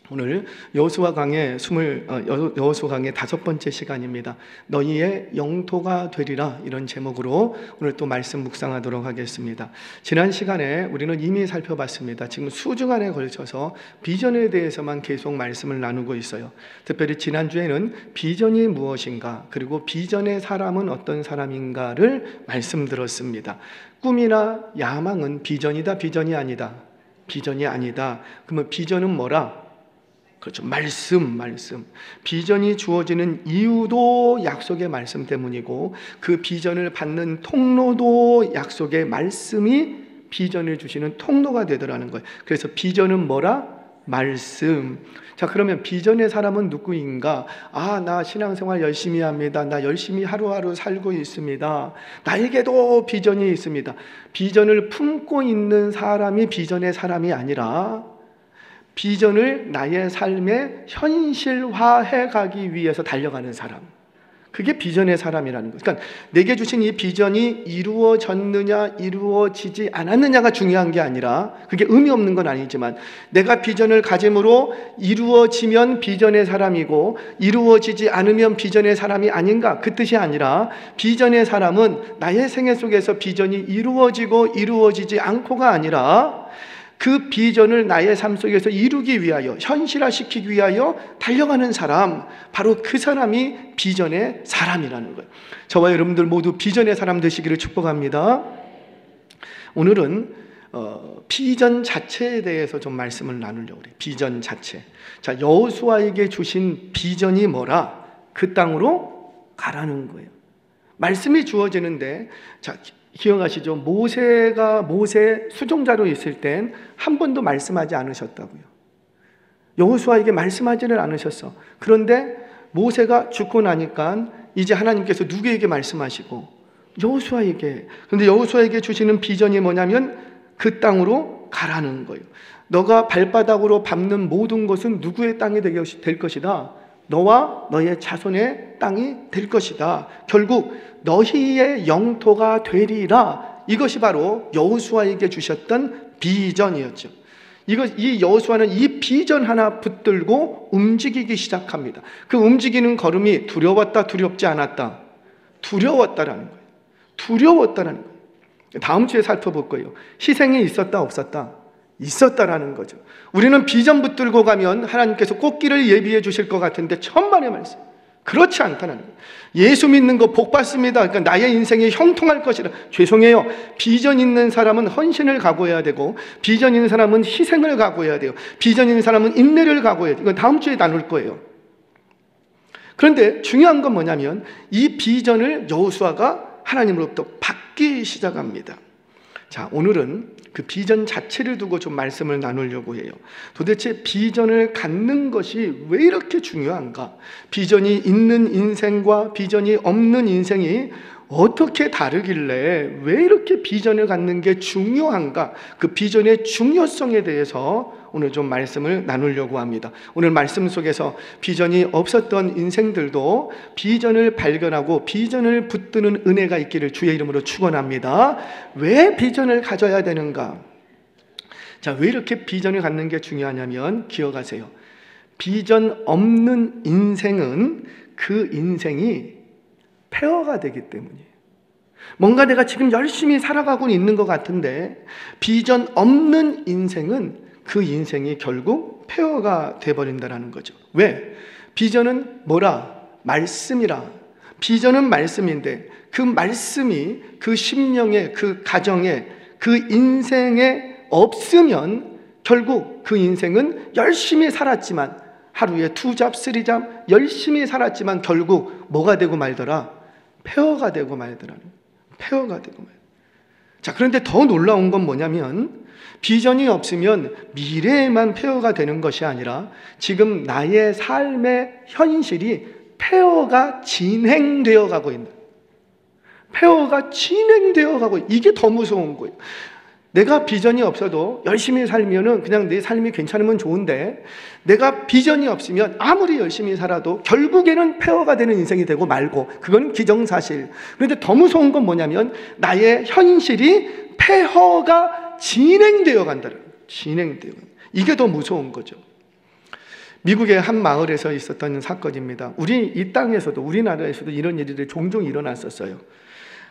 오늘 여호수아 강의 5번째 시간입니다. 너희의 영토가 되리라, 이런 제목으로 오늘 또 말씀 묵상하도록 하겠습니다. 지난 시간에 우리는 이미 살펴봤습니다. 지금 수주간에 걸쳐서 비전에 대해서만 계속 말씀을 나누고 있어요. 특별히 지난주에는 비전이 무엇인가, 그리고 비전의 사람은 어떤 사람인가를 말씀드렸습니다. 꿈이나 야망은 비전이다, 비전이 아니다? 비전이 아니다. 그러면 비전은 뭐라? 그렇죠. 말씀. 비전이 주어지는 이유도 약속의 말씀 때문이고, 그 비전을 받는 통로도 약속의 말씀이 비전을 주시는 통로가 되더라는 거예요. 그래서 비전은 뭐라? 말씀. 자, 그러면 비전의 사람은 누구인가? 나 신앙생활 열심히 합니다. 나 열심히 하루하루 살고 있습니다. 나에게도 비전이 있습니다. 비전을 품고 있는 사람이 비전의 사람이 아니라, 비전을 나의 삶에 현실화해 가기 위해서 달려가는 사람, 그게 비전의 사람이라는 거예요. 그러니까 내게 주신 이 비전이 이루어졌느냐 이루어지지 않았느냐가 중요한 게 아니라, 그게 의미 없는 건 아니지만, 내가 비전을 가짐으로 이루어지면 비전의 사람이고 이루어지지 않으면 비전의 사람이 아닌가, 그 뜻이 아니라, 비전의 사람은 나의 생애 속에서 비전이 이루어지고 이루어지지 않고가 아니라, 그 비전을 나의 삶 속에서 이루기 위하여, 현실화시키기 위하여 달려가는 사람, 바로 그 사람이 비전의 사람이라는 거예요. 저와 여러분들 모두 비전의 사람 되시기를 축복합니다. 오늘은 비전 자체에 대해서 좀 말씀을 나누려고 해요. 비전 자체. 자, 여호수아에게 주신 비전이 뭐라? 그 땅으로 가라는 거예요. 말씀이 주어지는데, 자, 기억하시죠? 모세 수종자로 있을 땐 한 번도 말씀하지 않으셨다고요. 여호수아에게 말씀하지를 않으셨어. 그런데 모세가 죽고 나니까 이제 하나님께서 누구에게 말씀하시고? 여호수아에게. 그런데 여호수아에게 주시는 비전이 뭐냐면 그 땅으로 가라는 거예요. 너가 발바닥으로 밟는 모든 것은 누구의 땅이 될 것이다? 너와 너의 자손의 땅이 될 것이다. 결국 너희의 영토가 되리라. 이것이 바로 여호수아에게 주셨던 비전이었죠. 이 여호수아는 이 비전 하나 붙들고 움직이기 시작합니다. 그 움직이는 걸음이 두려웠다, 두렵지 않았다? 두려웠다라는 거예요. 두려웠다라는 거예요. 다음 주에 살펴볼 거예요. 희생이 있었다, 없었다? 있었다라는 거죠. 우리는 비전 붙들고 가면 하나님께서 꽃길을 예비해 주실 것 같은데, 천만의 말씀, 그렇지 않다는 거예요. 예수 믿는 거 복 받습니다. 그러니까 나의 인생이 형통할 것이라. 죄송해요. 비전 있는 사람은 헌신을 각오해야 되고, 비전 있는 사람은 희생을 각오해야 돼요. 비전 있는 사람은 인내를 각오해야 돼요. 이건 다음 주에 나눌 거예요. 그런데 중요한 건 뭐냐면, 이 비전을 여호수아가 하나님으로부터 받기 시작합니다. 자, 오늘은 그 비전 자체를 두고 좀 말씀을 나누려고 해요. 도대체 비전을 갖는 것이 왜 이렇게 중요한가? 비전이 있는 인생과 비전이 없는 인생이 어떻게 다르길래 왜 이렇게 비전을 갖는 게 중요한가? 그 비전의 중요성에 대해서 오늘 좀 말씀을 나누려고 합니다. 오늘 말씀 속에서 비전이 없었던 인생들도 비전을 발견하고 비전을 붙드는 은혜가 있기를 주의 이름으로 축원합니다. 왜 비전을 가져야 되는가? 자, 왜 이렇게 비전을 갖는 게 중요하냐면, 기억하세요. 비전 없는 인생은 그 인생이 폐허가 되기 때문이에요. 뭔가 내가 지금 열심히 살아가고 있는 것 같은데, 비전 없는 인생은 그 인생이 결국 폐허가 돼버린다는 거죠. 왜? 비전은 뭐라? 말씀이라. 비전은 말씀인데, 그 말씀이 그 심령에, 그 가정에, 그 인생에 없으면 결국 그 인생은 열심히 살았지만, 하루에 2잡, 3잡 열심히 살았지만 결국 뭐가 되고 말더라? 폐허가 되고 말더라는 거예요. 폐허가 되고 말. 자, 그런데 더 놀라운 건 뭐냐면, 비전이 없으면 미래에만 폐허가 되는 것이 아니라 지금 나의 삶의 현실이 폐허가 진행되어 가고 있는, 폐허가 진행되어 가고, 이게 더 무서운 거예요. 내가 비전이 없어도 열심히 살면은 그냥 내 삶이 괜찮으면 좋은데, 내가 비전이 없으면 아무리 열심히 살아도 결국에는 폐허가 되는 인생이 되고 말고, 그건 기정사실. 그런데 더 무서운 건 뭐냐면, 나의 현실이 폐허가 진행되어 간다는 거예요. 진행되어. 이게 더 무서운 거죠. 미국의 한 마을에서 있었던 사건입니다. 이 땅에서도, 우리나라에서도 이런 일들이 종종 일어났었어요.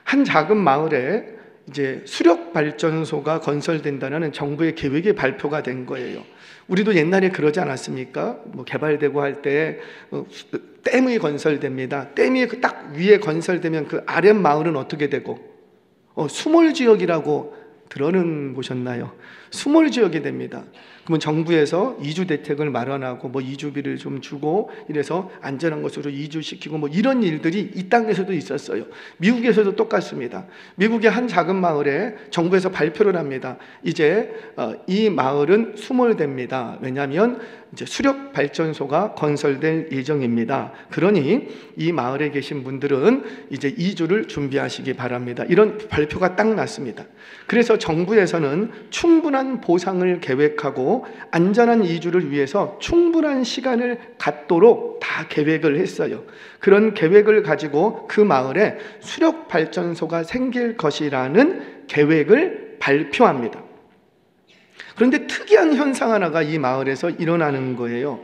한 작은 마을에 이제 수력 발전소가 건설된다는 정부의 계획이 발표가 된 거예요. 우리도 옛날에 그러지 않았습니까? 뭐 개발되고 할 때 댐이 건설됩니다. 댐이 딱 위에 건설되면 그 아랫 마을은 어떻게 되고, 수몰 지역이라고 들어는 보셨나요? 수몰 지역이 됩니다. 그러면 정부에서 이주 대책을 마련하고 뭐 이주비를 좀 주고 이래서 안전한 곳으로 이주시키고 뭐 이런 일들이 이 땅에서도 있었어요. 미국에서도 똑같습니다. 미국의 한 작은 마을에 정부에서 발표를 합니다. 이제 이 마을은 수몰됩니다. 왜냐하면 이제 수력 발전소가 건설될 예정입니다. 그러니 이 마을에 계신 분들은 이제 이주를 준비하시기 바랍니다. 이런 발표가 딱 났습니다. 그래서 정부에서는 충분한 보상을 계획하고 안전한 이주를 위해서 충분한 시간을 갖도록 다 계획을 했어요. 그런 계획을 가지고 그 마을에 수력 발전소가 생길 것이라는 계획을 발표합니다. 그런데 특이한 현상 하나가 이 마을에서 일어나는 거예요.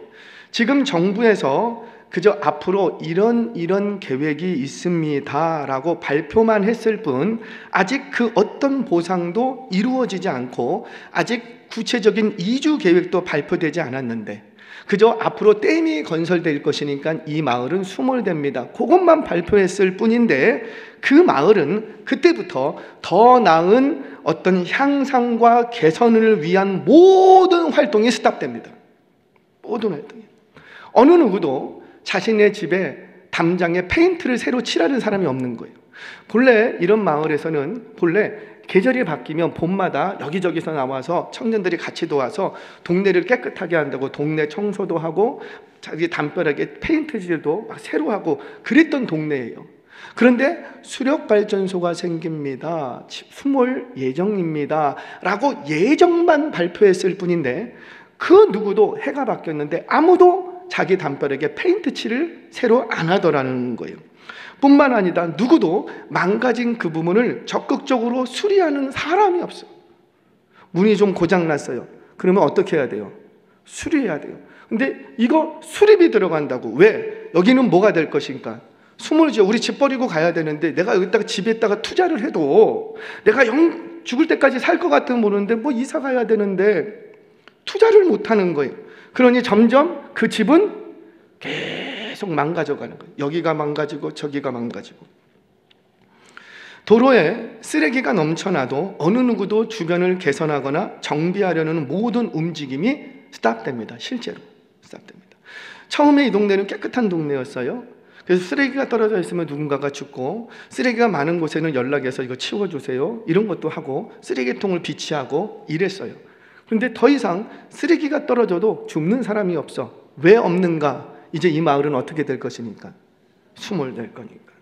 지금 정부에서 그저 앞으로 이런 계획이 있습니다 라고 발표만 했을 뿐 아직 그 어떤 보상도 이루어지지 않고 아직 구체적인 이주 계획도 발표되지 않았는데 그저 앞으로 댐이 건설될 것이니까 이 마을은 수몰됩니다. 그것만 발표했을 뿐인데 그 마을은 그때부터 더 나은 어떤 향상과 개선을 위한 모든 활동이 스탑됩니다. 모든 활동이. 어느 누구도 자신의 집에 담장에 페인트를 새로 칠하는 사람이 없는 거예요. 본래 이런 마을에서는 본래 계절이 바뀌면 봄마다 여기저기서 나와서 청년들이 같이 도와서 동네를 깨끗하게 한다고 동네 청소도 하고 자기 담벼락에 페인트질도 막 새로 하고 그랬던 동네예요. 그런데 수력발전소가 생깁니다. 수몰 예정입니다. 라고 예정만 발표했을 뿐인데 그 누구도 해가 바뀌었는데 아무도 자기 담벼락에 페인트 칠을 새로 안 하더라는 거예요. 뿐만 아니라 누구도 망가진 그 부분을 적극적으로 수리하는 사람이 없어요. 문이 좀 고장났어요. 그러면 어떻게 해야 돼요? 수리해야 돼요. 근데 이거 수리비 들어간다고. 왜? 여기는 뭐가 될 것인가? 수몰지역, 우리 집 버리고 가야 되는데 내가 여기다가 집에다가 투자를 해도 내가 죽을 때까지 살 것 같으면 모르는데 뭐 이사 가야 되는데 투자를 못 하는 거예요. 그러니 점점 그 집은 계속 망가져가는 거예요. 여기가 망가지고 저기가 망가지고. 도로에 쓰레기가 넘쳐나도 어느 누구도 주변을 개선하거나 정비하려는 모든 움직임이 스탑됩니다. 실제로 스탑됩니다. 처음에 이 동네는 깨끗한 동네였어요. 그래서 쓰레기가 떨어져 있으면 누군가가 죽고 쓰레기가 많은 곳에는 연락해서 이거 치워주세요 이런 것도 하고 쓰레기통을 비치하고 이랬어요. 그런데 더 이상 쓰레기가 떨어져도 줍는 사람이 없어. 왜 없는가? 이제 이 마을은 어떻게 될 것이니까? 수몰될 거니까.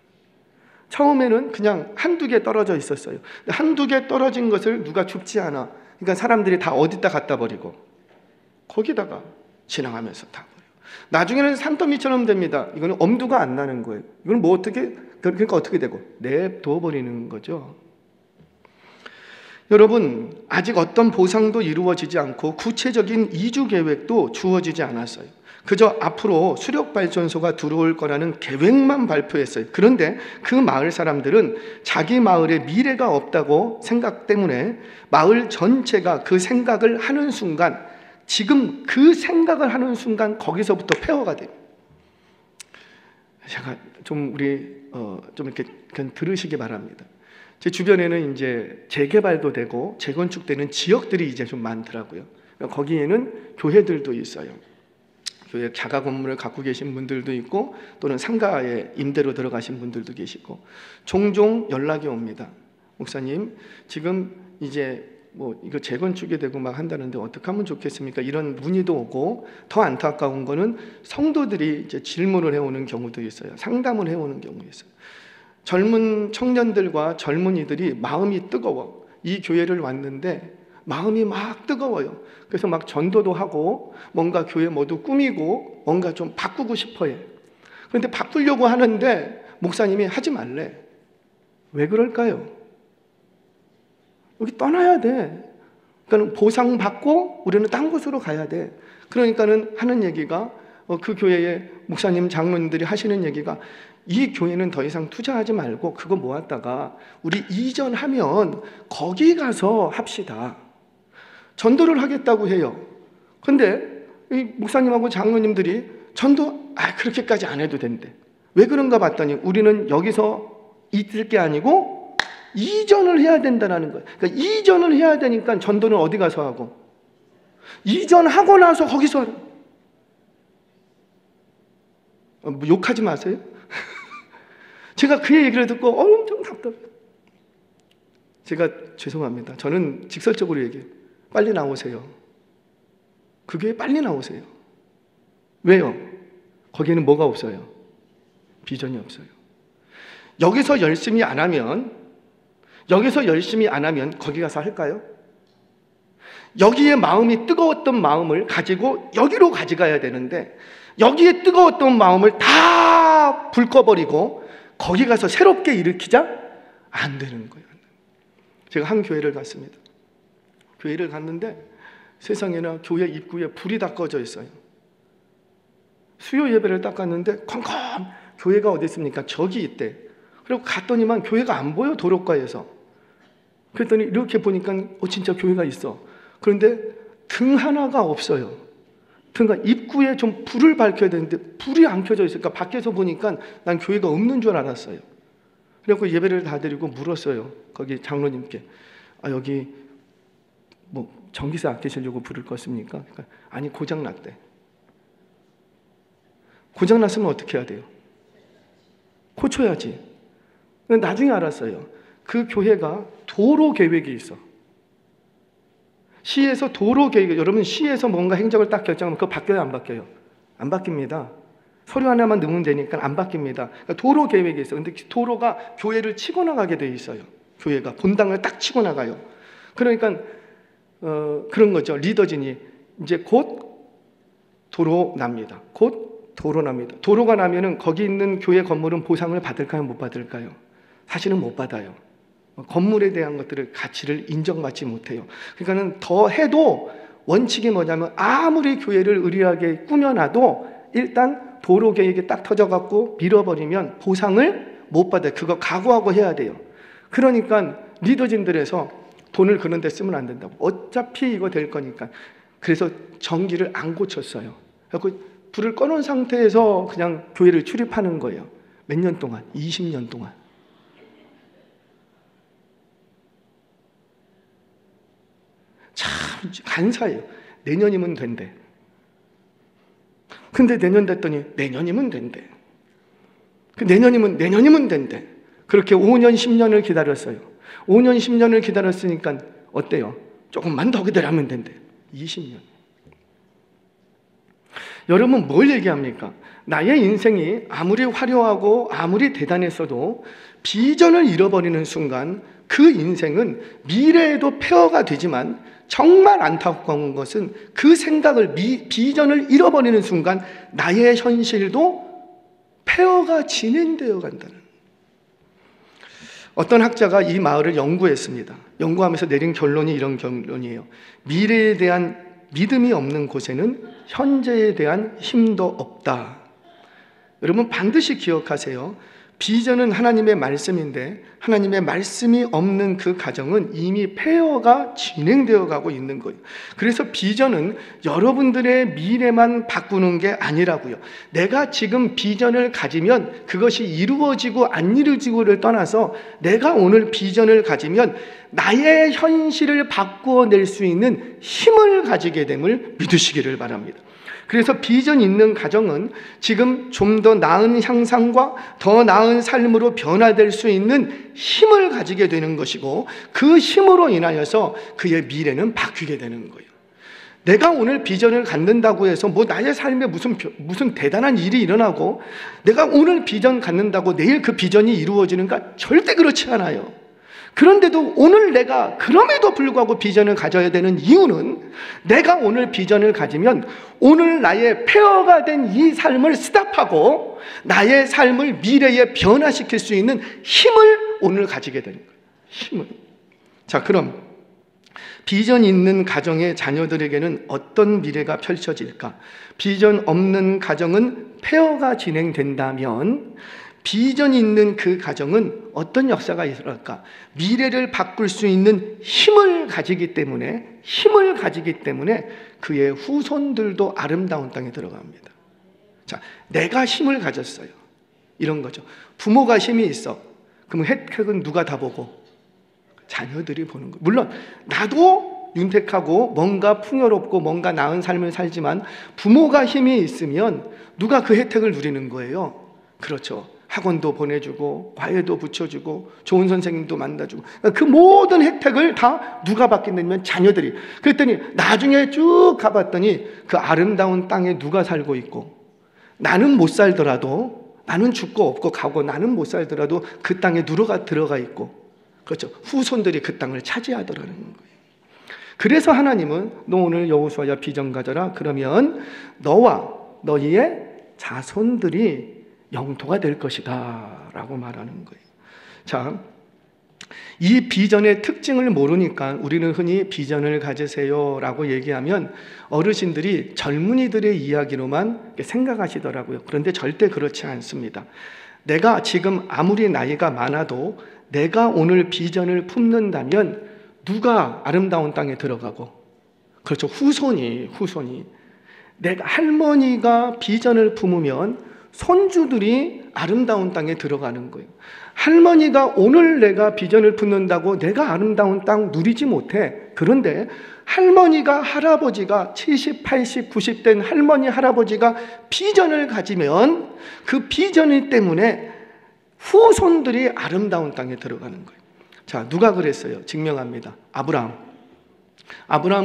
처음에는 그냥 한두 개 떨어져 있었어요. 한두 개 떨어진 것을 누가 줍지 않아. 그러니까 사람들이 다 어디다 갖다 버리고 거기다가 지나가면서 다 버려요. 나중에는 산더미처럼 됩니다. 이거는 엄두가 안 나는 거예요. 이건 뭐 어떻게, 그러니까 어떻게 되고 냅둬 버리는 거죠. 여러분, 아직 어떤 보상도 이루어지지 않고 구체적인 이주 계획도 주어지지 않았어요. 그저 앞으로 수력발전소가 들어올 거라는 계획만 발표했어요. 그런데 그 마을 사람들은 자기 마을에 미래가 없다고 생각 때문에 마을 전체가 그 생각을 하는 순간, 지금 그 생각을 하는 순간 거기서부터 폐허가 돼요. 제가 좀 좀 이렇게 들으시기 바랍니다. 제 주변에는 이제 재개발도 되고 재건축되는 지역들이 이제 좀 많더라고요. 거기에는 교회들도 있어요. 교회 자가 건물을 갖고 계신 분들도 있고 또는 상가에 임대로 들어가신 분들도 계시고 종종 연락이 옵니다. 목사님, 지금 이제 뭐 이거 재건축이 되고 막 한다는데 어떻게 하면 좋겠습니까? 이런 문의도 오고 더 안타까운 거는 성도들이 이제 질문을 해오는 경우도 있어요. 상담을 해오는 경우 있어요. 젊은 청년들과 젊은이들이 마음이 뜨거워. 이 교회를 왔는데 마음이 막 뜨거워요. 그래서 막 전도도 하고 뭔가 교회 모두 꾸미고 뭔가 좀 바꾸고 싶어해. 그런데 바꾸려고 하는데 목사님이 하지 말래. 왜 그럴까요? 여기 떠나야 돼. 그러니까 보상받고 우리는 딴 곳으로 가야 돼. 그러니까는 하는 얘기가 그 교회의 목사님, 장로님들이 하시는 얘기가 이 교회는 더 이상 투자하지 말고 그거 모았다가 우리 이전하면 거기 가서 합시다. 전도를 하겠다고 해요. 근데 이 목사님하고 장로님들이 전도 그렇게까지 안 해도 된대. 왜 그런가 봤더니 우리는 여기서 있을 게 아니고 이전을 해야 된다는 거예요. 그러니까 이전을 해야 되니까 전도는 어디 가서 하고 이전하고 나서 거기서 하라. 욕하지 마세요. 제가 그 얘기를 듣고 엄청 답답해요. 제가 죄송합니다. 저는 직설적으로 얘기해요. 빨리 나오세요. 그 교회 빨리 나오세요. 왜요? 거기에는 뭐가 없어요? 비전이 없어요. 여기서 열심히 안 하면 거기 가서 할까요? 여기에 마음이 뜨거웠던 마음을 가지고 여기로 가져가야 되는데 여기에 뜨거웠던 마음을 다 불 꺼버리고 거기 가서 새롭게 일으키자? 안 되는 거예요. 제가 한 교회를 갔습니다. 교회를 갔는데 세상에나 교회 입구에 불이 다 꺼져 있어요. 수요 예배를 딱 갔는데 컴컴 교회가 어디 있습니까? 저기 있대. 그리고 갔더니만 교회가 안 보여, 도로가에서. 그랬더니 이렇게 보니까 진짜 교회가 있어. 그런데 등 하나가 없어요. 그러니까 입구에 좀 불을 밝혀야 되는데 불이 안 켜져 있으니까 밖에서 보니까 난 교회가 없는 줄 알았어요. 그래서 예배를 다 드리고 물었어요. 거기 장로님께. 여기 뭐 전기세 아끼시려고 불을 껐습니까? 그러니까 아니 고장났대. 고장났으면 어떻게 해야 돼요? 고쳐야지. 나중에 알았어요. 그 교회가 도로 계획이 있어. 시에서 도로 계획, 여러분 시에서 뭔가 행정을 딱 결정하면 그거 바뀌어요, 안 바뀌어요? 안 바뀝니다. 서류 하나만 넣으면 되니까 안 바뀝니다. 그러니까 도로 계획이 있어. 근데 도로가 교회를 치고 나가게 돼 있어요. 교회가 본당을 딱 치고 나가요. 그러니까 그런 거죠. 리더진이 이제 곧 도로 납니다. 곧 도로 납니다. 도로가 나면은 거기 있는 교회 건물은 보상을 받을까요, 못 받을까요? 사실은 못 받아요. 건물에 대한 것들을 가치를 인정받지 못해요. 그러니까는 더 해도 원칙이 뭐냐면 아무리 교회를 의리하게 꾸며놔도 일단 도로 계획이 딱 터져갖고 밀어버리면 보상을 못 받아요. 그거 각오하고 해야 돼요. 그러니까 리더진들에서 돈을 그런 데 쓰면 안 된다고. 어차피 이거 될 거니까. 그래서 전기를 안 고쳤어요. 그래서 불을 꺼놓은 상태에서 그냥 교회를 출입하는 거예요. 몇 년 동안? 20년 동안. 참 간사해요. 내년이면 된대. 근데 내년 됐더니 내년이면 된대. 내년이면 된대. 그렇게 5년, 10년을 기다렸어요. 5년, 10년을 기다렸으니까 어때요? 조금만 더 기다리면 된대. 20년. 여러분 뭘 얘기합니까? 나의 인생이 아무리 화려하고 아무리 대단했어도 비전을 잃어버리는 순간 그 인생은 미래에도 폐허가 되지만 정말 안타까운 것은 그 생각을 비전을 잃어버리는 순간 나의 현실도 폐허가 진행되어 간다는. 어떤 학자가 이 마을을 연구했습니다. 연구하면서 내린 결론이 이런 결론이에요. 미래에 대한 믿음이 없는 곳에는 현재에 대한 힘도 없다. 여러분 반드시 기억하세요. 비전은 하나님의 말씀인데 하나님의 말씀이 없는 그 가정은 이미 폐허가 진행되어 가고 있는 거예요. 그래서 비전은 여러분들의 미래만 바꾸는 게 아니라고요. 내가 지금 비전을 가지면 그것이 이루어지고 안 이루어지고를 떠나서 내가 오늘 비전을 가지면 나의 현실을 바꾸어낼 수 있는 힘을 가지게 됨을 믿으시기를 바랍니다. 그래서 비전 있는 가정은 지금 좀 더 나은 향상과 더 나은 삶으로 변화될 수 있는 힘을 가지게 되는 것이고 그 힘으로 인하여서 그의 미래는 바뀌게 되는 거예요. 내가 오늘 비전을 갖는다고 해서 뭐 나의 삶에 무슨 대단한 일이 일어나고 내가 오늘 비전 갖는다고 내일 그 비전이 이루어지는가? 절대 그렇지 않아요. 그런데도 오늘 내가 그럼에도 불구하고 비전을 가져야 되는 이유는 내가 오늘 비전을 가지면 오늘 나의 폐허가 된 이 삶을 스탑하고 나의 삶을 미래에 변화시킬 수 있는 힘을 오늘 가지게 되는 거예요. 힘을. 자, 그럼 비전 있는 가정의 자녀들에게는 어떤 미래가 펼쳐질까? 비전 없는 가정은 폐허가 진행된다면 비전 있는 그 가정은 어떤 역사가 있을까? 미래를 바꿀 수 있는 힘을 가지기 때문에 그의 후손들도 아름다운 땅에 들어갑니다. 자, 내가 힘을 가졌어요. 이런 거죠. 부모가 힘이 있어. 그럼 혜택은 누가 다 보고? 자녀들이 보는 거예요. 물론 나도 윤택하고 뭔가 풍요롭고 뭔가 나은 삶을 살지만 부모가 힘이 있으면 누가 그 혜택을 누리는 거예요? 그렇죠. 학원도 보내주고 과외도 붙여주고 좋은 선생님도 만나주고 그 모든 혜택을 다 누가 받겠냐면 자녀들이. 그랬더니 나중에 쭉 가봤더니 그 아름다운 땅에 누가 살고 있고 나는 못 살더라도 나는 죽고 없고 가고 나는 못 살더라도 그 땅에 누가 들어가 있고 그렇죠. 후손들이 그 땅을 차지하더라는 거예요. 그래서 하나님은 너 오늘 여호수아야 비전 가져라. 그러면 너와 너희의 자손들이 영토가 될 것이다 라고 말하는 거예요. 자, 이 비전의 특징을 모르니까 우리는 흔히 비전을 가지세요 라고 얘기하면 어르신들이 젊은이들의 이야기로만 생각하시더라고요. 그런데 절대 그렇지 않습니다. 내가 지금 아무리 나이가 많아도 내가 오늘 비전을 품는다면 누가 아름다운 땅에 들어가고 그렇죠. 후손이 내가 할머니가 비전을 품으면 손주들이 아름다운 땅에 들어가는 거예요. 할머니가 오늘 내가 비전을 품는다고 내가 아름다운 땅 누리지 못해. 그런데 할머니가 할아버지가 70, 80, 90 된 할머니 할아버지가 비전을 가지면 그 비전 때문에 후손들이 아름다운 땅에 들어가는 거예요. 자, 누가 그랬어요? 증명합니다. 아브라함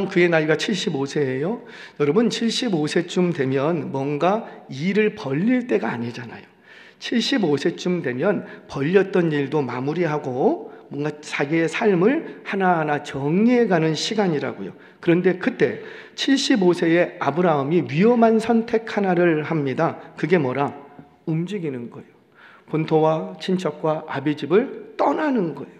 그의 나이가 75세예요. 여러분 75세쯤 되면 뭔가 일을 벌릴 때가 아니잖아요. 75세쯤 되면 벌렸던 일도 마무리하고 뭔가 자기의 삶을 하나하나 정리해가는 시간이라고요. 그런데 그때 75세의 아브라함이 위험한 선택 하나를 합니다. 그게 뭐라? 움직이는 거예요. 본토와 친척과 아비 집을 떠나는 거예요.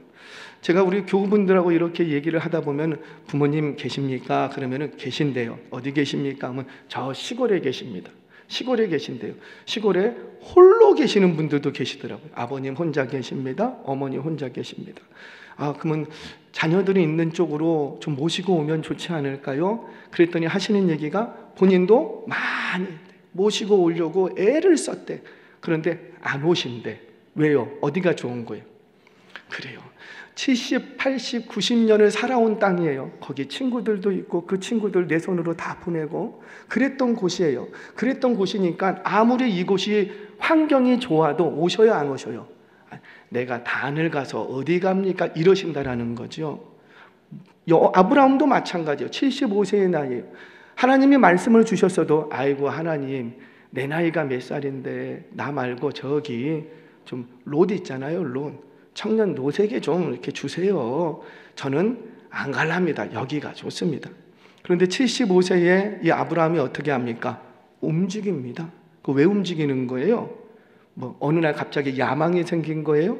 제가 우리 교우분들하고 이렇게 얘기를 하다 보면 부모님 계십니까? 그러면은 계신대요. 어디 계십니까? 하면 저 시골에 계십니다. 시골에 계신대요. 시골에 홀로 계시는 분들도 계시더라고요. 아버님 혼자 계십니다. 어머니 혼자 계십니다. 그러면 자녀들이 있는 쪽으로 좀 모시고 오면 좋지 않을까요? 그랬더니 하시는 얘기가 본인도 많이 모시고 오려고 애를 썼대. 그런데 안 오신대. 왜요? 어디가 좋은 거예요? 그래요. 70, 80, 90년을 살아온 땅이에요. 거기 친구들도 있고 그 친구들 내 손으로 다 보내고 그랬던 곳이에요. 그랬던 곳이니까 아무리 이곳이 환경이 좋아도 오셔요, 안 오셔요? 내가 단을 가서 어디 갑니까? 이러신다라는 거죠. 아브라함도 마찬가지예요. 75세의 나이에요. 하나님이 말씀을 주셨어도 아이고 하나님 내 나이가 몇 살인데 나 말고 저기 좀 롯 있잖아요. 롯. 청년 롯에게 좀 이렇게 주세요. 저는 안 갈랍니다. 여기가 좋습니다. 그런데 75세의 이 아브라함이 어떻게 합니까? 움직입니다. 왜 움직이는 거예요? 어느 날 갑자기 야망이 생긴 거예요?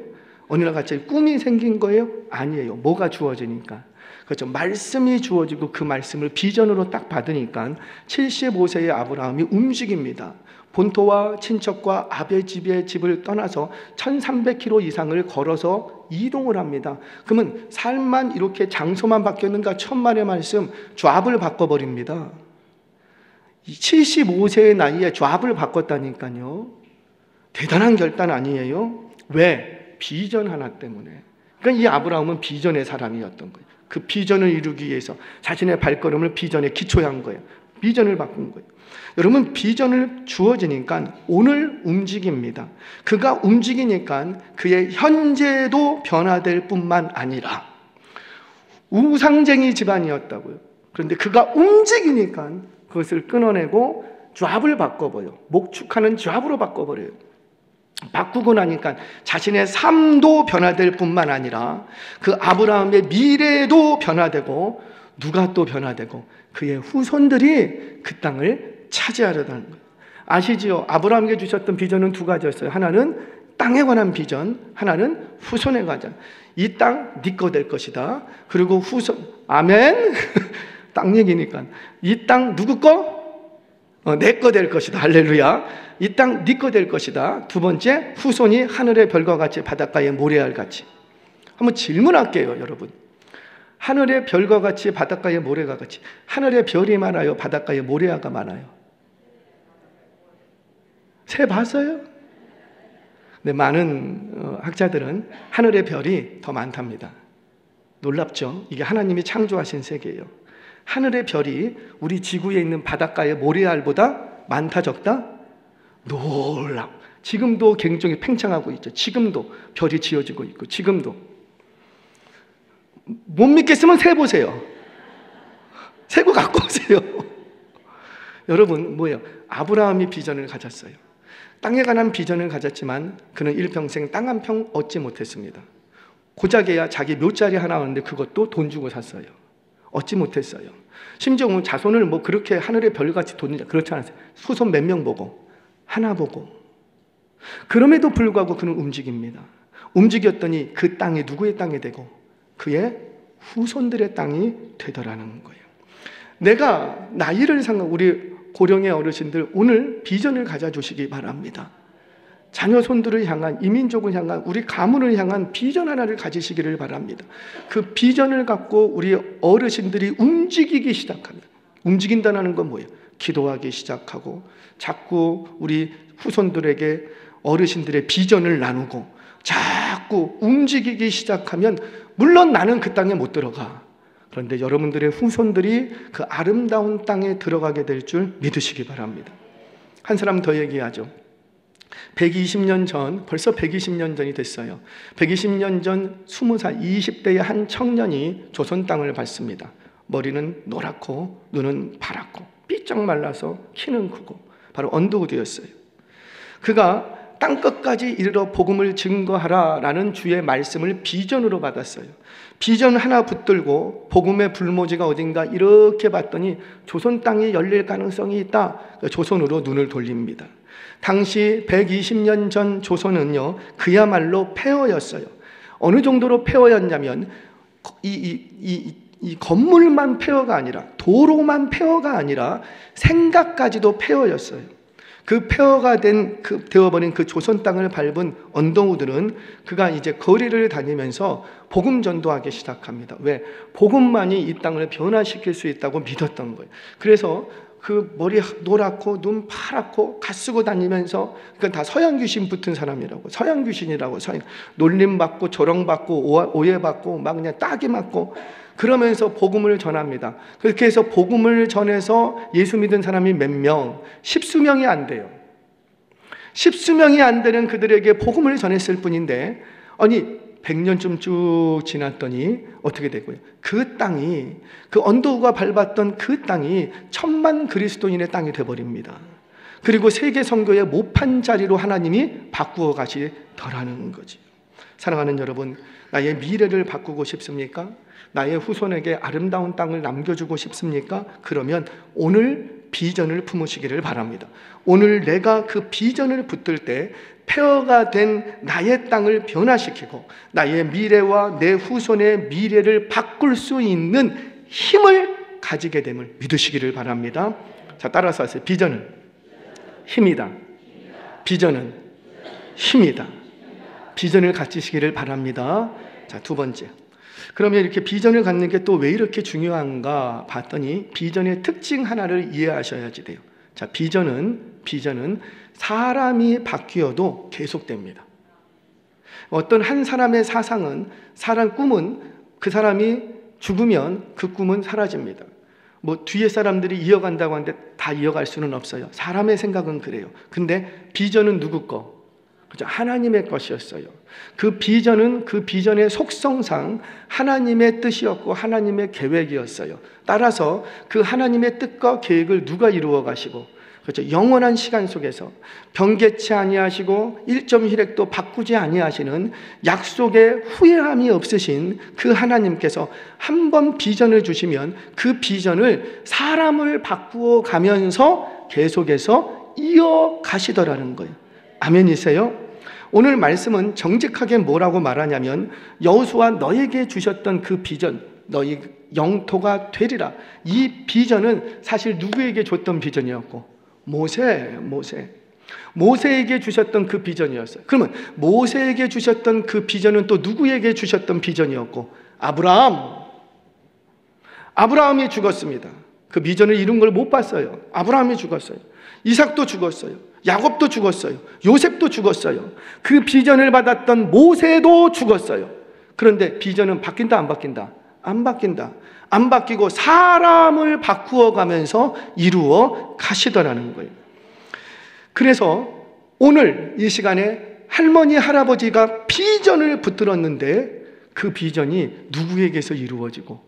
어느 날 갑자기 꿈이 생긴 거예요? 아니에요. 뭐가 주어지니까. 그렇죠. 말씀이 주어지고 그 말씀을 비전으로 딱 받으니까 75세의 아브라함이 움직입니다. 본토와 친척과 아베 집의 집을 떠나서 1300km 이상을 걸어서 이동을 합니다. 그러면 삶만 이렇게 장소만 바뀌었는가? 천만의 말씀, 좌합을 바꿔버립니다. 75세의 나이에 좌합을 바꿨다니까요. 대단한 결단 아니에요? 왜? 비전 하나 때문에. 그러니까 이 아브라함은 비전의 사람이었던 거예요. 그 비전을 이루기 위해서 자신의 발걸음을 비전에 기초한 거예요. 비전을 바꾼 거예요. 여러분 비전을 주어지니까 오늘 움직입니다. 그가 움직이니까 그의 현재도 변화될 뿐만 아니라 우상쟁이 집안이었다고요. 그런데 그가 움직이니까 그것을 끊어내고 좌합을 바꿔버려요. 목축하는 좌합으로 바꿔버려요. 바꾸고 나니까 자신의 삶도 변화될 뿐만 아니라 그 아브라함의 미래도 변화되고 누가 또 변화되고 그의 후손들이 그 땅을 차지하려는 거예요. 아시지요? 아브라함에게 주셨던 비전은 두 가지였어요. 하나는 땅에 관한 비전, 하나는 후손에 관한. 이 땅 네 거 될 것이다. 그리고 후손, 아멘. 땅 얘기니까 이 땅 누구 거? 내 거 될 것이다. 할렐루야. 이 땅 네 거 될 것이다. 두 번째, 후손이 하늘의 별과 같이 바닷가의 모래알 같이. 한번 질문할게요, 여러분. 하늘의 별과 같이 바닷가의 모래가 같이. 하늘의 별이 많아요, 바닷가의 모래가 많아요? 세 봤어요? 네, 많은 학자들은 하늘의 별이 더 많답니다. 놀랍죠? 이게 하나님이 창조하신 세계예요. 하늘의 별이 우리 지구에 있는 바닷가의 모래알보다 많다, 적다? 놀랍. 지금도 굉장히 팽창하고 있죠. 지금도 별이 지어지고 있고, 지금도. 못 믿겠으면 세보세요. 세고 갖고 오세요. 여러분, 뭐예요? 아브라함이 비전을 가졌어요. 땅에 관한 비전을 가졌지만 그는 일평생 땅 한 평 얻지 못했습니다. 고작해야 자기 묘자리 하나 왔는데 그것도 돈 주고 샀어요. 얻지 못했어요. 심지어 자손을 뭐 그렇게 하늘의 별같이 돋는다 그렇지 않았어요. 후손 몇 명 보고, 하나 보고. 그럼에도 불구하고 그는 움직입니다. 움직였더니 그 땅이 누구의 땅이 되고 그의 후손들의 땅이 되더라는 거예요. 내가 나이를 상관, 우리 고령의 어르신들 오늘 비전을 가져주시기 바랍니다. 자녀 손들을 향한, 이민족을 향한, 우리 가문을 향한 비전 하나를 가지시기를 바랍니다. 그 비전을 갖고 우리 어르신들이 움직이기 시작합니다. 움직인다는 건 뭐예요? 기도하기 시작하고 자꾸 우리 후손들에게 어르신들의 비전을 나누고 자꾸 움직이기 시작하면, 물론 나는 그 땅에 못 들어가. 그런데 여러분들의 후손들이 그 아름다운 땅에 들어가게 될 줄 믿으시기 바랍니다. 한 사람 더 얘기하죠. 120년 전, 벌써 120년 전이 됐어요. 120년 전 20살, 20대의 한 청년이 조선 땅을 밟습니다. 머리는 노랗고 눈은 파랗고 삐쩍 말라서 키는 크고 바로 언더우드였어요. 그가 땅끝까지 이르러 복음을 증거하라라는 주의 말씀을 비전으로 받았어요. 비전 하나 붙들고 복음의 불모지가 어딘가 이렇게 봤더니 조선 땅이 열릴 가능성이 있다. 조선으로 눈을 돌립니다. 당시 120년 전 조선은요, 그야말로 폐허였어요. 어느 정도로 폐허였냐면 이 건물만 폐허가 아니라, 도로만 폐허가 아니라 생각까지도 폐허였어요. 그 폐허가 되어버린 그 조선 땅을 밟은 언더우드는 그가 이제 거리를 다니면서 복음 전도하기 시작합니다. 왜? 복음만이 이 땅을 변화시킬 수 있다고 믿었던 거예요. 그래서 그 머리 노랗고 눈 파랗고 갓 쓰고 다니면서, 그건 다 서양 귀신 붙은 사람이라고, 서양 귀신이라고, 놀림받고 조롱받고 오해받고 막 그냥 따기 맞고 그러면서 복음을 전합니다. 그렇게 해서 복음을 전해서 예수 믿은 사람이 몇 명? 10수명이 안 돼요. 10수명이 안 되는 그들에게 복음을 전했을 뿐인데, 아니 100년쯤 쭉 지났더니 어떻게 되고요? 그 땅이, 그 언더우드가 밟았던 그 땅이 1000만 그리스도인의 땅이 되어버립니다. 그리고 세계 선교의 모판 자리로 하나님이 바꾸어 가시더라는 거지. 사랑하는 여러분, 나의 미래를 바꾸고 싶습니까? 나의 후손에게 아름다운 땅을 남겨주고 싶습니까? 그러면 오늘 비전을 품으시기를 바랍니다. 오늘 내가 그 비전을 붙들 때 폐허가 된 나의 땅을 변화시키고 나의 미래와 내 후손의 미래를 바꿀 수 있는 힘을 가지게 됨을 믿으시기를 바랍니다. 자, 따라서 하세요. 비전은 힘이다. 비전은 힘이다. 비전을 가지시기를 바랍니다. 자, 두 번째. 그러면 이렇게 비전을 갖는 게 또 왜 이렇게 중요한가 봤더니 비전의 특징 하나를 이해하셔야지 돼요. 자, 비전은 사람이 바뀌어도 계속됩니다. 어떤 한 사람의 사상은, 사람 꿈은, 그 사람이 죽으면 그 꿈은 사라집니다. 뭐 뒤에 사람들이 이어간다고 하는데 다 이어갈 수는 없어요. 사람의 생각은 그래요. 근데 비전은 누구 거? 그죠? 하나님의 것이었어요. 그 비전은 그 비전의 속성상 하나님의 뜻이었고 하나님의 계획이었어요. 따라서 그 하나님의 뜻과 계획을 누가 이루어 가시고, 그렇죠? 영원한 시간 속에서 변개치 아니하시고 1.1획도 바꾸지 아니하시는 약속에 후회함이 없으신 그 하나님께서 한 번 비전을 주시면 그 비전을 사람을 바꾸어 가면서 계속해서 이어가시더라는 거예요. 아멘이세요? 오늘 말씀은 정직하게 뭐라고 말하냐면 여호수아 너에게 주셨던 그 비전, 너희 영토가 되리라. 이 비전은 사실 누구에게 줬던 비전이었고 모세에게 주셨던 그 비전이었어요. 그러면 모세에게 주셨던 그 비전은 또 누구에게 주셨던 비전이었고 아브라함이 죽었습니다. 그 비전을 이룬 걸 못 봤어요. 아브라함이 죽었어요. 이삭도 죽었어요. 야곱도 죽었어요. 요셉도 죽었어요. 그 비전을 받았던 모세도 죽었어요. 그런데 비전은 바뀐다 안 바뀐다? 안 바뀐다. 안 바뀌고 사람을 바꾸어 가면서 이루어 가시더라는 거예요. 그래서 오늘 이 시간에 할머니 할아버지가 비전을 붙들었는데 그 비전이 누구에게서 이루어지고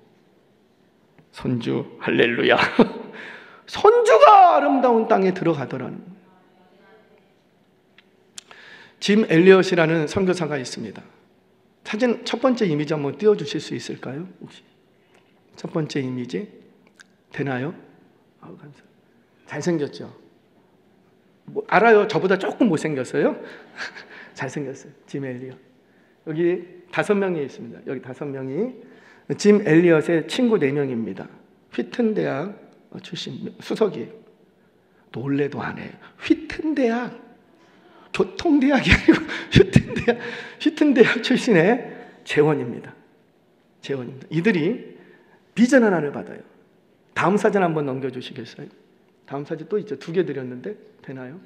손주 할렐루야 손주가 아름다운 땅에 들어가더라는 거예요. 짐 엘리엇이라는 선교사가 있습니다. 사진 첫 번째 이미지 한번 띄워주실 수 있을까요? 혹시 첫 번째 이미지 되나요? 감사합니다. 잘생겼죠? 알아요. 저보다 조금 못생겼어요? 잘생겼어요. 짐 엘리엇. 여기 5명이 있습니다. 여기 5명이 짐 엘리엇의 친구 4명입니다. 휘튼 대학 출신 수석이에요. 놀래도 안 해요. 휘튼 대학, 교통대학이 아니고 휘튼 대학 출신의 재원입니다. 이들이 비전 하나를 받아요. 다음 사진 한번 넘겨주시겠어요? 다음 사진 또 있죠. 2개 드렸는데 되나요?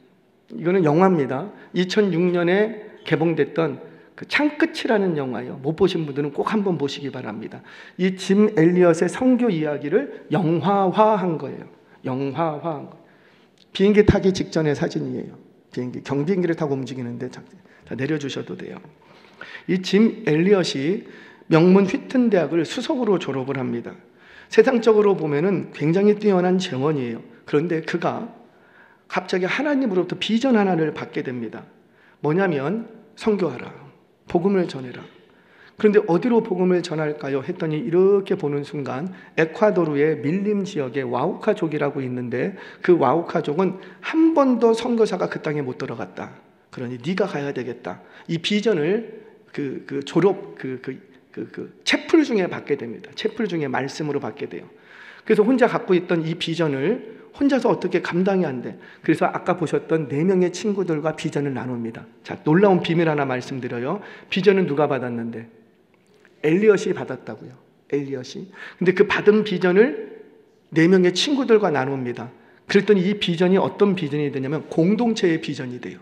이거는 영화입니다. 2006년에 개봉됐던 그 창끝이라는 영화예요. 못 보신 분들은 꼭 한번 보시기 바랍니다. 이 짐 엘리엇의 선교 이야기를 영화화한 거예요. 영화화한 거. 비행기 타기 직전의 사진이에요. 경비행기를 타고 움직이는데 다 내려주셔도 돼요. 이 짐 엘리엇이 명문 휘튼 대학을 수석으로 졸업을 합니다. 세상적으로 보면은 굉장히 뛰어난 재원이에요. 그런데 그가 갑자기 하나님으로부터 비전 하나를 받게 됩니다. 뭐냐면 선교하라, 복음을 전해라. 그런데 어디로 복음을 전할까요? 했더니 이렇게 보는 순간 에콰도르의 밀림 지역에 와우카족이라고 있는데 그 와우카족은 한 번도 선교사가 그 땅에 못 들어갔다. 그러니 네가 가야 되겠다. 이 비전을 졸업 채플 중에 받게 됩니다. 채플 중에 말씀으로 받게 돼요. 그래서 혼자 갖고 있던 이 비전을 혼자서 어떻게 감당이 안 돼. 그래서 아까 보셨던 4명의 친구들과 비전을 나눕니다. 자, 놀라운 비밀 하나 말씀드려요. 비전은 누가 받았는데? 엘리엇이 받았다고요. 엘리엇이. 근데 그 받은 비전을 4명의 친구들과 나눕니다. 그랬더니 이 비전이 어떤 비전이 되냐면 공동체의 비전이 돼요.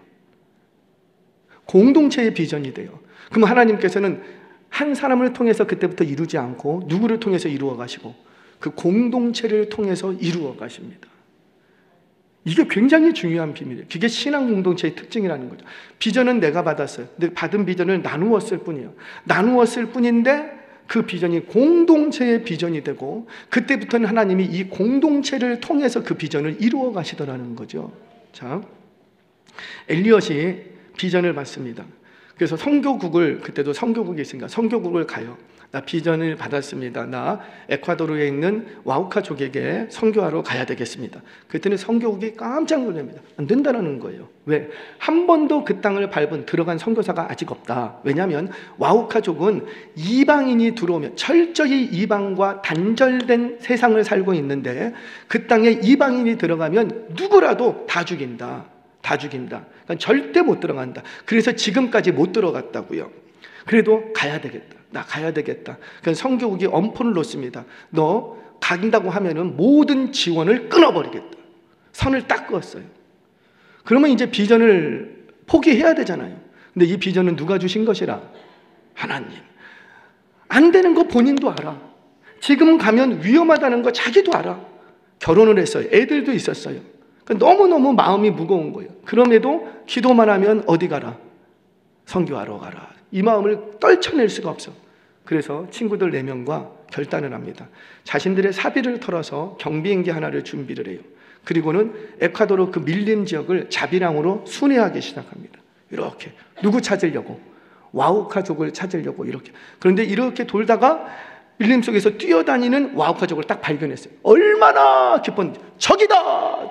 공동체의 비전이 돼요. 그럼 하나님께서는 한 사람을 통해서 그때부터 이루지 않고 누구를 통해서 이루어 가시고 그 공동체를 통해서 이루어 가십니다. 이게 굉장히 중요한 비밀이에요. 그게 신앙 공동체의 특징이라는 거죠. 비전은 내가 받았어요. 근데 받은 비전을 나누었을 뿐이에요. 나누었을 뿐인데 그 비전이 공동체의 비전이 되고 그때부터는 하나님이 이 공동체를 통해서 그 비전을 이루어 가시더라는 거죠. 자, 엘리엇이 비전을 받습니다. 그래서 선교국을, 그때도 선교국이 있으니까 선교국을 가요. 나 비전을 받았습니다. 나 에콰도르에 있는 와우카족에게 선교하러 가야 되겠습니다. 그랬더니 선교국이 깜짝 놀랍니다. 안 된다는 거예요. 왜? 한 번도 그 땅을 들어간 선교사가 아직 없다. 왜냐하면 와우카족은 이방인이 들어오면 철저히 이방과 단절된 세상을 살고 있는데 그 땅에 이방인이 들어가면 누구라도 다 죽인다. 그러니까 절대 못 들어간다. 그래서 지금까지 못 들어갔다고요. 그래도 가야 되겠다. 나 가야 되겠다. 그래서 선교국이 엄포를 놓습니다. 너 간다고 하면은 모든 지원을 끊어버리겠다. 선을 딱 그었어요. 그러면 이제 비전을 포기해야 되잖아요. 근데 이 비전은 누가 주신 것이라? 하나님. 안 되는 거 본인도 알아. 지금 가면 위험하다는 거 자기도 알아. 결혼을 했어요. 애들도 있었어요. 그러니까 너무너무 마음이 무거운 거예요. 그럼에도 기도만 하면 어디 가라? 선교하러 가라. 이 마음을 떨쳐낼 수가 없어. 그래서 친구들 4명과 결단을 합니다. 자신들의 사비를 털어서 경비행기 하나를 준비를 해요. 그리고는 에콰도르 그 밀림 지역을 자비랑으로 순회하기 시작합니다. 이렇게 누구 찾으려고? 와우카족을 찾으려고 이렇게. 그런데 이렇게 돌다가 밀림 속에서 뛰어다니는 와우카족을 딱 발견했어요. 얼마나 기뻤는지. 저기다.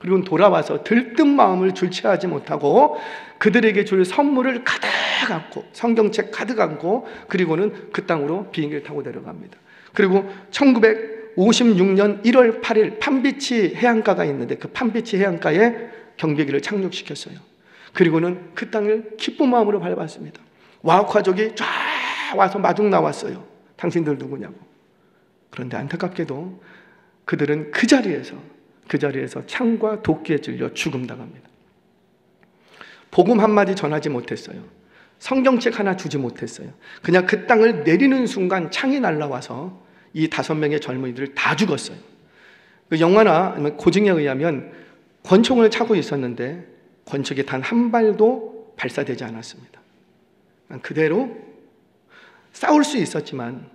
그리고 돌아와서 들뜬 마음을 주체하지 못하고 그들에게 줄 선물을 가득 안고, 성경책 가득 안고, 그리고는 그 땅으로 비행기를 타고 내려갑니다. 그리고 1956년 1월 8일 판비치 해안가가 있는데 그 판비치 해안가에 경비기를 착륙시켰어요. 그리고는 그 땅을 기쁜 마음으로 밟았습니다. 와우카족이 쫙 와서 마중 나왔어요. 당신들 누구냐고. 그런데 안타깝게도 그들은 그 자리에서 창과 도끼에 찔려 죽음당합니다. 복음 한마디 전하지 못했어요. 성경책 하나 주지 못했어요. 그냥 그 땅을 내리는 순간 창이 날라와서 이 5명의 젊은이들 다 죽었어요. 그 영화나 고증에 의하면 권총을 차고 있었는데 권총이 단 한 발도 발사되지 않았습니다. 그대로 싸울 수 있었지만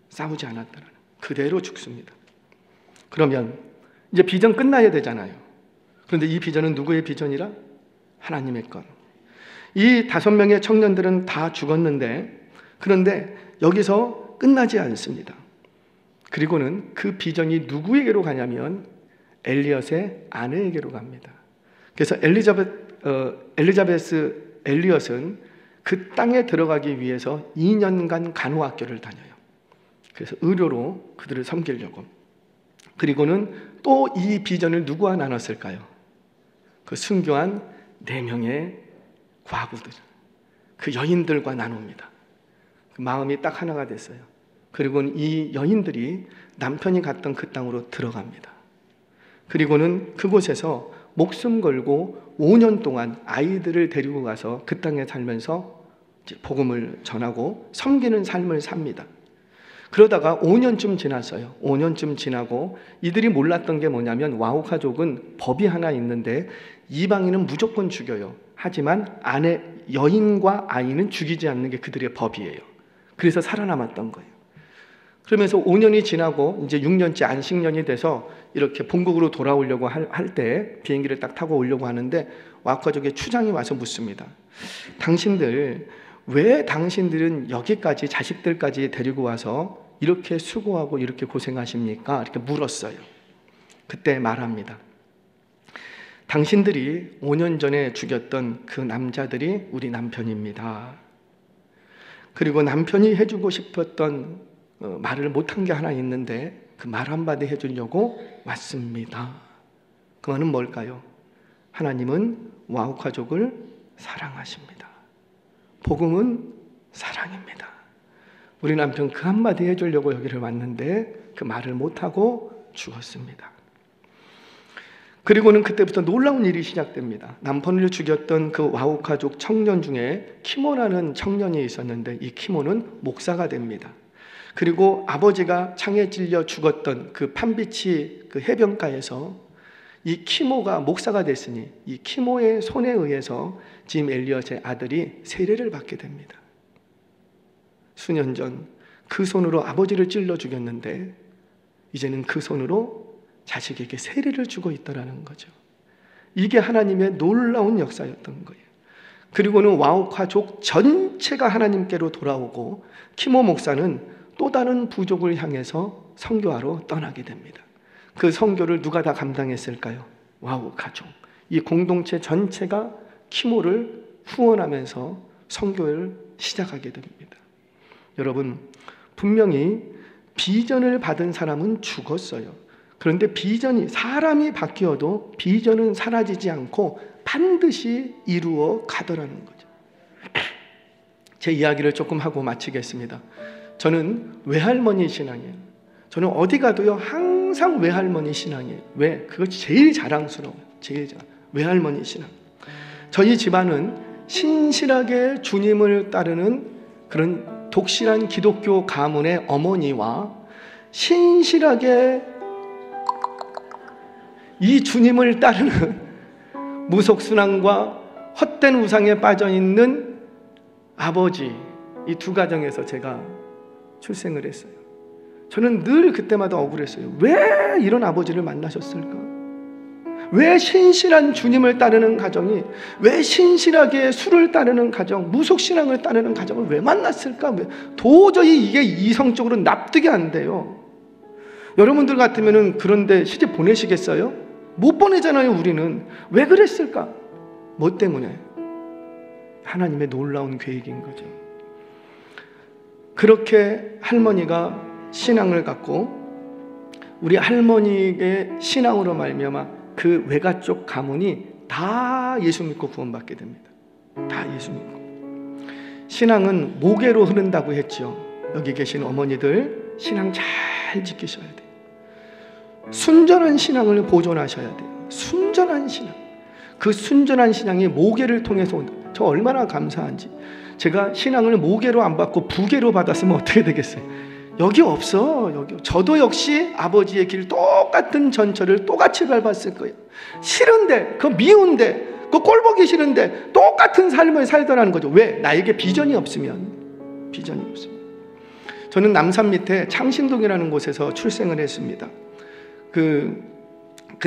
싸우지 않았다는, 그대로 죽습니다. 그러면 이제 비전 끝나야 되잖아요. 그런데 이 비전은 누구의 비전이라? 하나님의 것. 이 5명의 청년들은 다 죽었는데, 그런데 여기서 끝나지 않습니다. 그리고는 그 비전이 누구에게로 가냐면 엘리엇의 아내에게로 갑니다. 그래서 엘리자베스 엘리엇은 그 땅에 들어가기 위해서 2년간 간호학교를 다녀요. 그래서 의료로 그들을 섬기려고. 그리고는 또 이 비전을 누구와 나눴을까요? 그 순교한 4명의 과부들, 그 여인들과 나눕니다. 그 마음이 딱 하나가 됐어요. 그리고는 이 여인들이 남편이 갔던 그 땅으로 들어갑니다. 그리고는 그곳에서 목숨 걸고 5년 동안 아이들을 데리고 가서 그 땅에 살면서 복음을 전하고 섬기는 삶을 삽니다. 그러다가 5년쯤 지났어요. 5년쯤 지나고 이들이 몰랐던 게 뭐냐면 와우카족은 법이 하나 있는데 이방인은 무조건 죽여요. 하지만 아내, 여인과 아이는 죽이지 않는 게 그들의 법이에요. 그래서 살아남았던 거예요. 그러면서 5년이 지나고 이제 6년째 안식년이 돼서 이렇게 본국으로 돌아오려고 할 때 비행기를 딱 타고 오려고 하는데 와우카족의 추장이 와서 묻습니다. 왜 당신들은 여기까지 자식들까지 데리고 와서 이렇게 수고하고 이렇게 고생하십니까? 이렇게 물었어요. 그때 말합니다. 당신들이 5년 전에 죽였던 그 남자들이 우리 남편입니다. 그리고 남편이 해주고 싶었던 말을 못한 게 하나 있는데 그 말 한마디 해주려고 왔습니다. 그 말은 뭘까요? 하나님은 와우카족을 사랑하십니다. 복음은 사랑입니다. 우리 남편 그 한마디 해주려고 여기를 왔는데 그 말을 못하고 죽었습니다. 그리고는 그때부터 놀라운 일이 시작됩니다. 남편을 죽였던 그 와우카족 청년 중에 키모라는 청년이 있었는데 이 키모는 목사가 됩니다. 그리고 아버지가 창에 찔려 죽었던 그 판비치 그 해변가에서 이 키모가 목사가 됐으니 이 키모의 손에 의해서 짐 엘리엇의 아들이 세례를 받게 됩니다. 수년 전 그 손으로 아버지를 찔러 죽였는데 이제는 그 손으로 자식에게 세례를 주고 있다라는 거죠. 이게 하나님의 놀라운 역사였던 거예요. 그리고는 와우카족 전체가 하나님께로 돌아오고 키모 목사는 또 다른 부족을 향해서 선교하러 떠나게 됩니다. 그 선교를 누가 다 감당했을까요? 와우카족. 이 공동체 전체가 키모를 후원하면서 선교를 시작하게 됩니다. 여러분, 분명히 비전을 받은 사람은 죽었어요. 그런데 사람이 바뀌어도 비전은 사라지지 않고 반드시 이루어 가더라는 거죠. 제 이야기를 조금 하고 마치겠습니다. 저는 외할머니 신앙이에요. 저는 어디 가도요 항상 외할머니 신앙이에요. 왜? 그것이 제일 자랑스러워요. 외할머니 신앙. 저희 집안은 신실하게 주님을 따르는 그런 독실한 기독교 가문의 어머니와 신실하게 이 주님을 따르는 무속순환과 헛된 우상에 빠져있는 아버지, 이 두 가정에서 제가 출생을 했어요. 저는 늘 그때마다 억울했어요. 왜 이런 아버지를 만나셨을까? 왜 신실한 주님을 따르는 가정이, 왜 신실하게 술을 따르는 가정, 무속신앙을 따르는 가정을 왜 만났을까? 도저히 이게 이성적으로 납득이 안 돼요. 여러분들 같으면 그런데 시집 보내시겠어요? 못 보내잖아요. 우리는 왜 그랬을까? 뭐 때문에? 하나님의 놀라운 계획인 거죠. 그렇게 할머니가 신앙을 갖고 우리 할머니의 신앙으로 말미암아 그 외가 쪽 가문이 다 예수 믿고 구원받게 됩니다. 다 예수 믿고. 신앙은 모계로 흐른다고 했죠. 여기 계신 어머니들 신앙 잘 지키셔야 돼요. 순전한 신앙을 보존하셔야 돼요. 순전한 신앙. 그 순전한 신앙이 모계를 통해서 온다. 저 얼마나 감사한지. 제가 신앙을 모계로 안 받고 부계로 받았으면 어떻게 되겠어요? 여기 없어. 여기. 저도 역시 아버지의 길 똑같은 전철을 똑같이 밟았을 거예요. 싫은데, 그 미운데, 그 꼴보기 싫은데 똑같은 삶을 살더라는 거죠. 왜? 나에게 비전이 없으면. 비전이 없으면. 저는 남산 밑에 창신동이라는 곳에서 출생을 했습니다. 그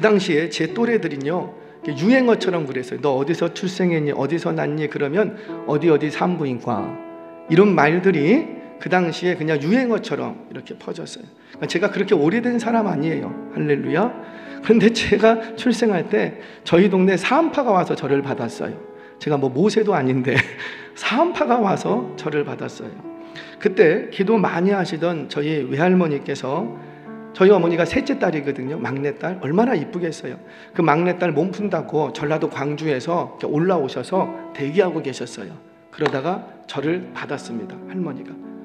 당시에 제 또래들은요, 유행어처럼 그랬어요. 너 어디서 출생했니? 어디서 났니? 그러면 어디 산부인과, 이런 말들이 그 당시에 그냥 유행어처럼 이렇게 퍼졌어요. 그러니까 제가 그렇게 오래된 사람 아니에요. 할렐루야. 그런데 제가 출생할 때 저희 동네 사은파가 와서 절을 받았어요. 제가 뭐 모세도 아닌데 사은파가 와서 절을 받았어요. 그때 기도 많이 하시던 저희 외할머니께서, 저희 어머니가 셋째 딸이거든요. 막내딸. 얼마나 이쁘겠어요. 그 막내딸 몸 푼다고 전라도 광주에서 올라오셔서 대기하고 계셨어요. 그러다가 절을 받았습니다.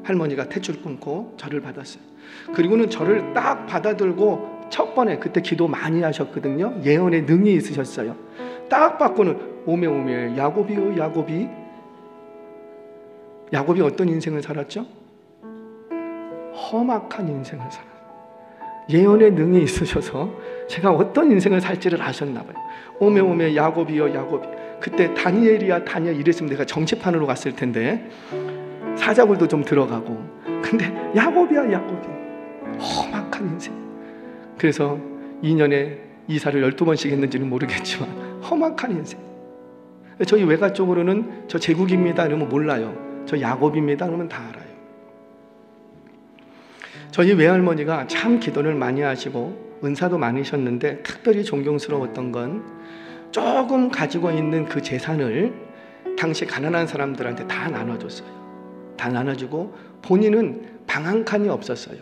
할머니가 탯줄 끊고 절을 받았어요. 그리고는 절을 딱 받아들고 첫 번에, 그때 기도 많이 하셨거든요. 예언의 능이 있으셨어요. 딱 받고는 오메 야곱이요 야곱이. 야곱이 어떤 인생을 살았죠? 험악한 인생을 살았어요. 예언의 능이 있으셔서 제가 어떤 인생을 살지를 아셨나 봐요. 오메 야곱이요 야곱이. 그때 다니엘이야 다니엘 이랬으면 내가 정치판으로 갔을 텐데, 사자굴도 좀 들어가고. 근데 야곱이야 야곱이. 험악한 인생. 그래서 2년에 이사를 12번씩 했는지는 모르겠지만 험악한 인생. 저희 외가 쪽으로는 저 제국입니다 이러면 몰라요. 저 야곱입니다 그러면 다 알아요. 저희 외할머니가 참 기도를 많이 하시고 은사도 많으셨는데, 특별히 존경스러웠던 건 조금 가지고 있는 그 재산을 당시 가난한 사람들한테 다 나눠줬어요. 다 나눠주고 본인은 방 한 칸이 없었어요.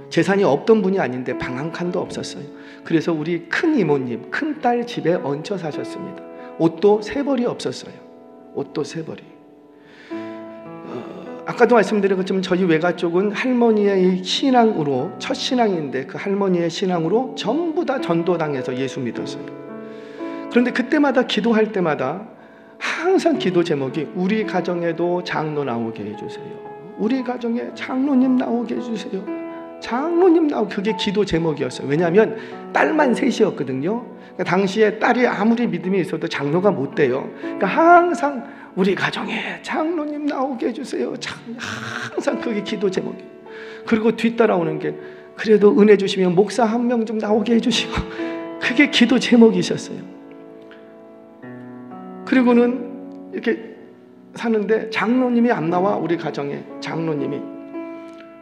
재산이 없던 분이 아닌데 방 한 칸도 없었어요. 그래서 우리 큰 이모님, 큰딸 집에 얹혀 사셨습니다. 옷도 3벌이 없었어요. 옷도 3벌이. 아까도 말씀드린 것처럼 저희 외가 쪽은 할머니의 신앙으로, 첫 신앙인데 그 할머니의 신앙으로 전부 다 전도당해서 예수 믿었어요. 그런데 그때마다 기도할 때마다 항상 기도 제목이 우리 가정에도 장로 나오게 해주세요. 우리 가정에 장로님 나오게 해주세요. 장로님 나오게. 그게 기도 제목이었어요. 왜냐하면 딸만 셋이었거든요. 그러니까 당시에 딸이 아무리 믿음이 있어도 장로가 못 돼요. 그러니까 항상 우리 가정에 장로님 나오게 해주세요. 항상 그게 기도 제목이에요. 그리고 뒤따라오는 게 그래도 은혜 주시면 목사 1명 좀 나오게 해주시고, 그게 기도 제목이셨어요. 그리고는 이렇게 사는데 장로님이 안 나와. 우리 가정에 장로님이.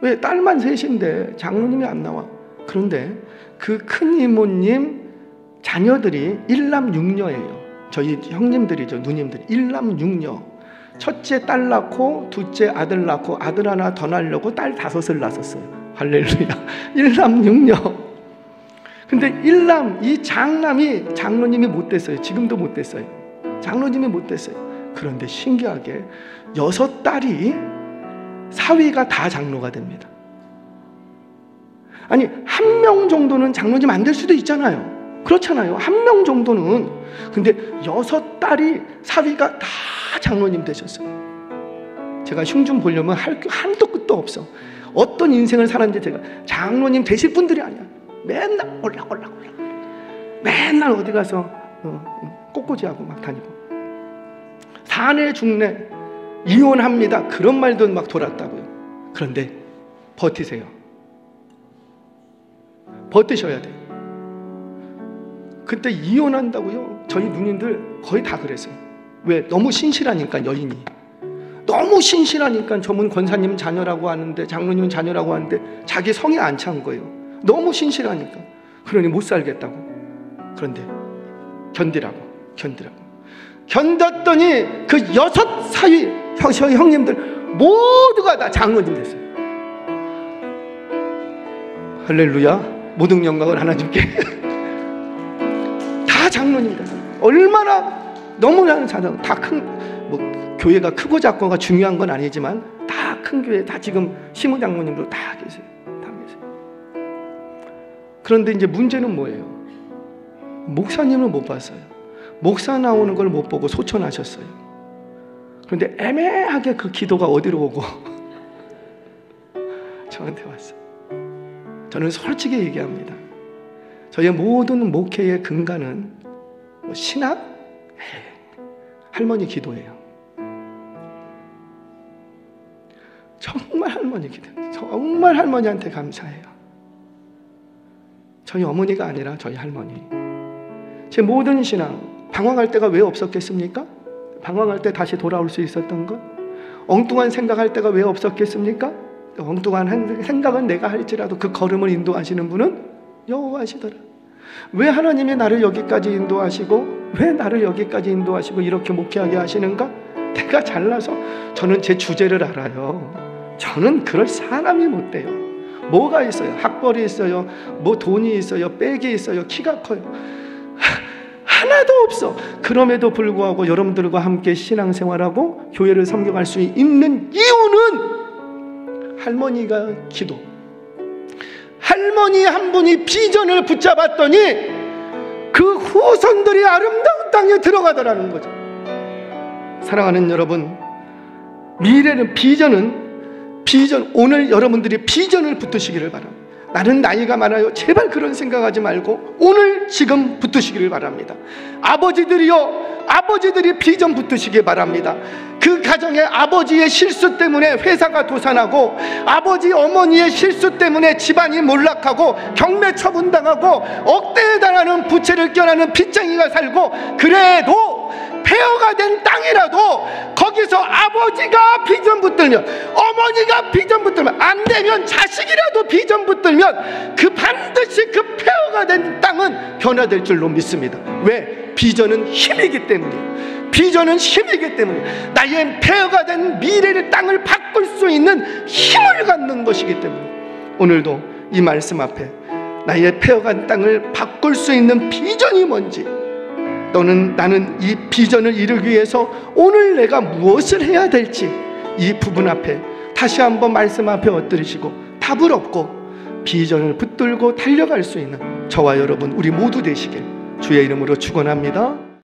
왜? 딸만 셋인데 장로님이 안 나와. 그런데 그 큰 이모님 자녀들이 1남 6녀예요. 저희 형님들이죠. 누님들이 1남 6녀. 첫째 딸 낳고 둘째 아들 낳고 아들 하나 더 낳으려고 딸 5을 낳았어요. 할렐루야. 1남 6녀. 근데 1남, 이 장남이 장로님이 못 됐어요. 지금도 못 됐어요. 장로님이 못 됐어요. 그런데 신기하게 6딸이 사위가 다 장로가 됩니다. 아니, 1명 정도는 장로님 안 될 수도 있잖아요. 그렇잖아요. 1명 정도는. 근데 6딸이 사위가 다 장로님 되셨어요. 제가 흉 좀 보려면 한도 끝도 없어. 어떤 인생을 살았는지. 제가 장로님 되실 분들이 아니야. 맨날 올라. 맨날 어디 가서 꽃꽂이하고 막 다니고, 사내 중내 이혼합니다 그런 말도 막 돌았다고요. 그런데 버티세요. 버티셔야 돼요. 그때 이혼한다고요? 저희 누님들 거의 다 그랬어요. 왜? 너무 신실하니까. 여인이 너무 신실하니까. 저분 권사님 자녀라고 하는데, 장로님 자녀라고 하는데 자기 성에 안 찬 거예요. 너무 신실하니까. 그러니 못 살겠다고. 그런데 견뎠더니 그 6 사위 형님들 모두가 다 장로님 됐어요. 할렐루야. 모든 영광을 하나님께. 다 장로님 됐어요. 얼마나 너무나 자랑. 다 큰, 교회가 크고 작고가 중요한 건 아니지만 다 큰 교회, 다 지금 시무 장로님도 다 계세요. 그런데 이제 문제는 뭐예요? 목사님을 못 봤어요. 목사 나오는 걸 못 보고 소천하셨어요. 그런데 애매하게 그 기도가 어디로 오고 저한테 왔어요. 저는 솔직히 얘기합니다. 저의 모든 목회의 근간은 신학? 할머니 기도예요. 정말 할머니 기도예요. 정말 할머니한테 감사해요. 저희 어머니가 아니라 저희 할머니. 제 모든 신앙, 방황할 때가 왜 없었겠습니까? 방황할 때 다시 돌아올 수 있었던 것? 엉뚱한 생각할 때가 왜 없었겠습니까? 엉뚱한 생각은 내가 할지라도 그 걸음을 인도하시는 분은 여호와시더라. 왜 하나님이 나를 여기까지 인도하시고 왜 나를 여기까지 인도하시고 이렇게 목회하게 하시는가? 내가 잘나서. 저는 제 주제를 알아요. 저는 그럴 사람이 못 돼요. 뭐가 있어요? 학벌이 있어요, 뭐 돈이 있어요, 백이 있어요, 키가 커요. 하나도 없어. 그럼에도 불구하고 여러분들과 함께 신앙생활하고 교회를 섬겨갈 수 있는 이유는 할머니가 기도. 할머니 한 분이 비전을 붙잡았더니 그 후손들이 아름다운 땅에 들어가더라는 거죠. 사랑하는 여러분, 미래는 비전, 오늘 여러분들이 비전을 붙드시기를 바랍니다. 나는 나이가 많아요. 제발 그런 생각하지 말고 오늘 지금 붙드시기를 바랍니다. 아버지들이 비전 붙드시기 바랍니다. 그 가정에 아버지의 실수 때문에 회사가 도산하고 아버지 어머니의 실수 때문에 집안이 몰락하고 경매 처분당하고 억대에 달하는 부채를 껴안는 빚쟁이가 살고, 그래도 폐허가 된 땅이라도 거기서 아버지가 비전 붙들면, 어머니가 비전 붙들면, 안 되면 자식이라도 비전 붙들면 그 반드시 그 폐허가 된 땅은 변화될 줄로 믿습니다. 왜? 비전은 힘이기 때문이에요. 비전은 힘이기 때문에 나의 폐허가 된 미래의 땅을 바꿀 수 있는 힘을 갖는 것이기 때문에 오늘도 이 말씀 앞에 나의 폐허간 땅을 바꿀 수 있는 비전이 뭔지, 또는 나는 이 비전을 이루기 위해서 오늘 내가 무엇을 해야 될지, 이 부분 앞에 다시 한번 말씀 앞에 엎드리시고 답을 얻고 비전을 붙들고 달려갈 수 있는 저와 여러분 우리 모두 되시길 주의 이름으로 축원합니다.